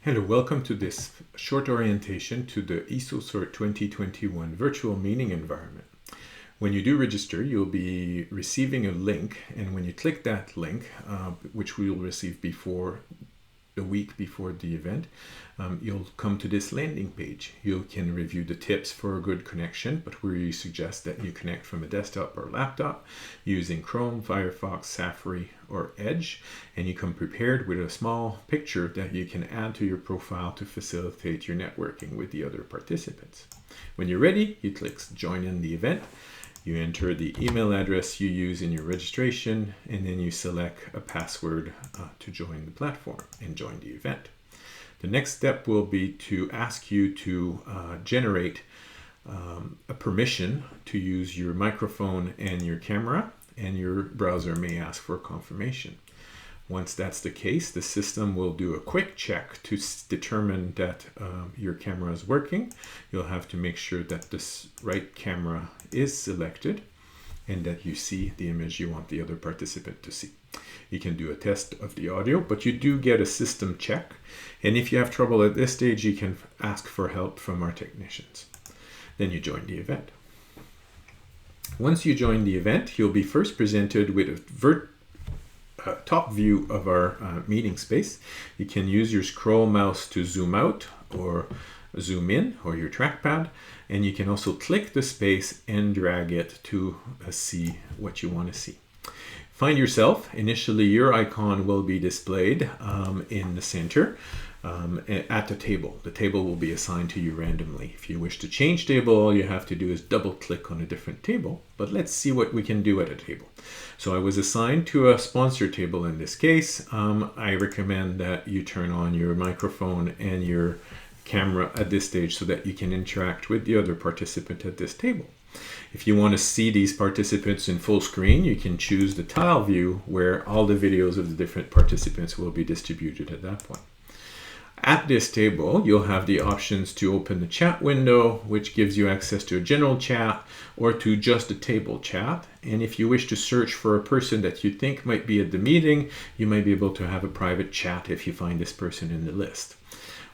Hello, welcome to this short orientation to the ESOCERT 2021 virtual meeting environment. When you do register, you'll be receiving a link, and when you click that link, which we will receive before a week before the event, you'll come to this landing page. You can review the tips for a good connection, but we suggest that you connect from a desktop or laptop using Chrome, Firefox, Safari, or Edge, and you come prepared with a small picture that you can add to your profile to facilitate your networking with the other participants. When you're ready, you click Join in the event. You enter the email address you use in your registration, and then you select a password to join the platform and join the event. The next step will be to ask you to generate a permission to use your microphone and your camera, and your browser may ask for confirmation. Once that's the case, the system will do a quick check to determine that your camera is working. You'll have to make sure that this right camera is selected and that you see the image you want the other participant to see. You can do a test of the audio, but you do get a system check. And if you have trouble at this stage, you can ask for help from our technicians. Then you join the event. Once you join the event, you'll be first presented with a top view of our meeting space. You can use your scroll mouse to zoom out or zoom in, or your trackpad, and you can also click the space and drag it to see what you want to see. Find yourself. Initially, your icon will be displayed in the center at the table. The table will be assigned to you randomly. If you wish to change table, all you have to do is double click on a different table. But let's see what we can do at a table. So I was assigned to a sponsor table in this case. I recommend that you turn on your microphone and your camera at this stage so that you can interact with the other participant at this table. If you want to see these participants in full screen, you can choose the tile view where all the videos of the different participants will be distributed at that point. At this table, you'll have the options to open the chat window, which gives you access to a general chat or to just a table chat. And if you wish to search for a person that you think might be at the meeting, you might be able to have a private chat if you find this person in the list.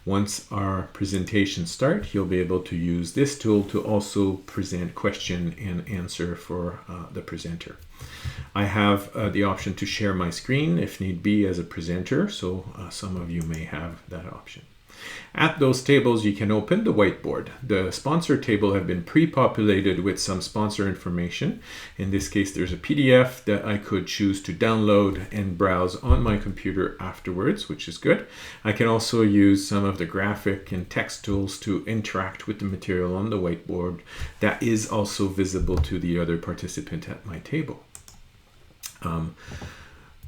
Once our presentation starts, you'll be able to use this tool to also present question and answer for the presenter. I have the option to share my screen if need be as a presenter, so some of you may have that option. At those tables, you can open the whiteboard. The sponsor table have been pre-populated with some sponsor information. In this case, there's a PDF that I could choose to download and browse on my computer afterwards, which is good. I can also use some of the graphic and text tools to interact with the material on the whiteboard that is also visible to the other participant at my table.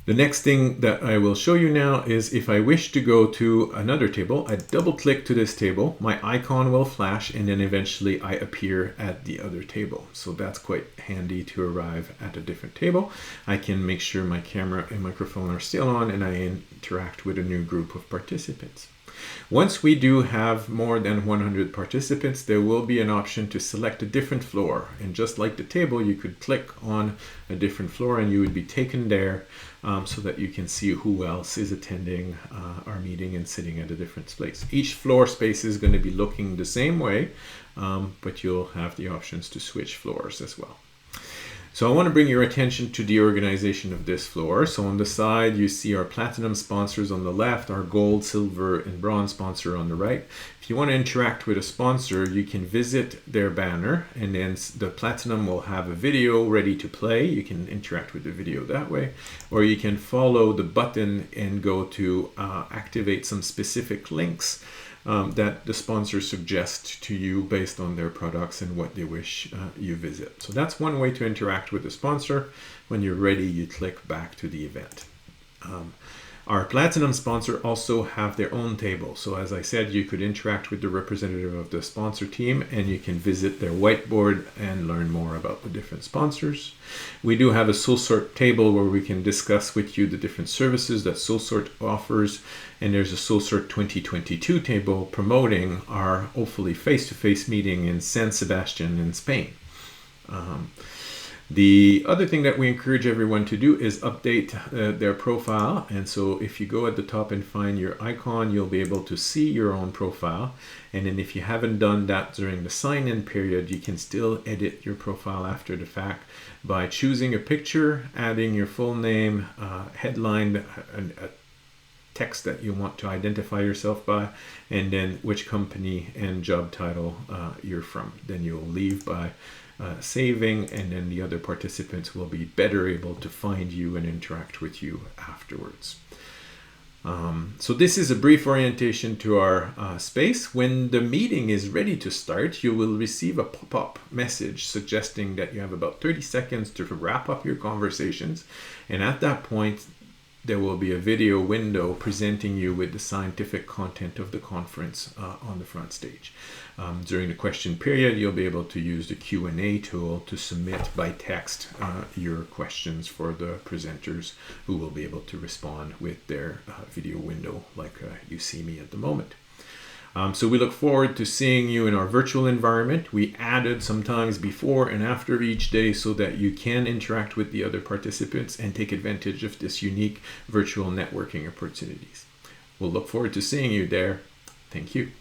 The next thing that I will show you now is if I wish to go to another table, I double click to this table, my icon will flash, and then eventually I appear at the other table. So that's quite handy to arrive at a different table. I can make sure my camera and microphone are still on and I interact with a new group of participants. Once we do have more than 100 participants, there will be an option to select a different floor. And just like the table, you could click on a different floor and you would be taken there so that you can see who else is attending our meeting and sitting at a different place. Each floor space is going to be looking the same way, but you'll have the options to switch floors as well. So I want to bring your attention to the organization of this floor. So on the side, you see our platinum sponsors on the left, our gold, silver, and bronze sponsor on the right. If you want to interact with a sponsor, you can visit their banner, and then the platinum will have a video ready to play. You can interact with the video that way, or you can follow the button and go to activate some specific links that the sponsor suggests to you based on their products and what they wish you visit. So that's one way to interact with the sponsor. When you're ready, you click back to the event. Our platinum sponsor also have their own table. So as I said, you could interact with the representative of the sponsor team and you can visit their whiteboard and learn more about the different sponsors. We do have a SOCERT table where we can discuss with you the different services that SOCERT offers. And there's a SOCERT 2022 table promoting our hopefully face-to-face meeting in San Sebastian in Spain. The other thing that we encourage everyone to do is update their profile. And so if you go at the top and find your icon, you'll be able to see your own profile. And then if you haven't done that during the sign-in period, you can still edit your profile after the fact by choosing a picture, adding your full name, headline, a text that you want to identify yourself by, and then which company and job title you're from. Then you'll leave by saving, and then the other participants will be better able to find you and interact with you afterwards. So this is a brief orientation to our space. When the meeting is ready to start, you will receive a pop-up message suggesting that you have about 30 seconds to wrap up your conversations. And at that point, there will be a video window presenting you with the scientific content of the conference on the front stage. During the question period, you'll be able to use the Q&A tool to submit by text your questions for the presenters, who will be able to respond with their video window like you see me at the moment. So we look forward to seeing you in our virtual environment. We added sometimes before and after each day so that you can interact with the other participants and take advantage of this unique virtual networking opportunities. We'll look forward to seeing you there. Thank you.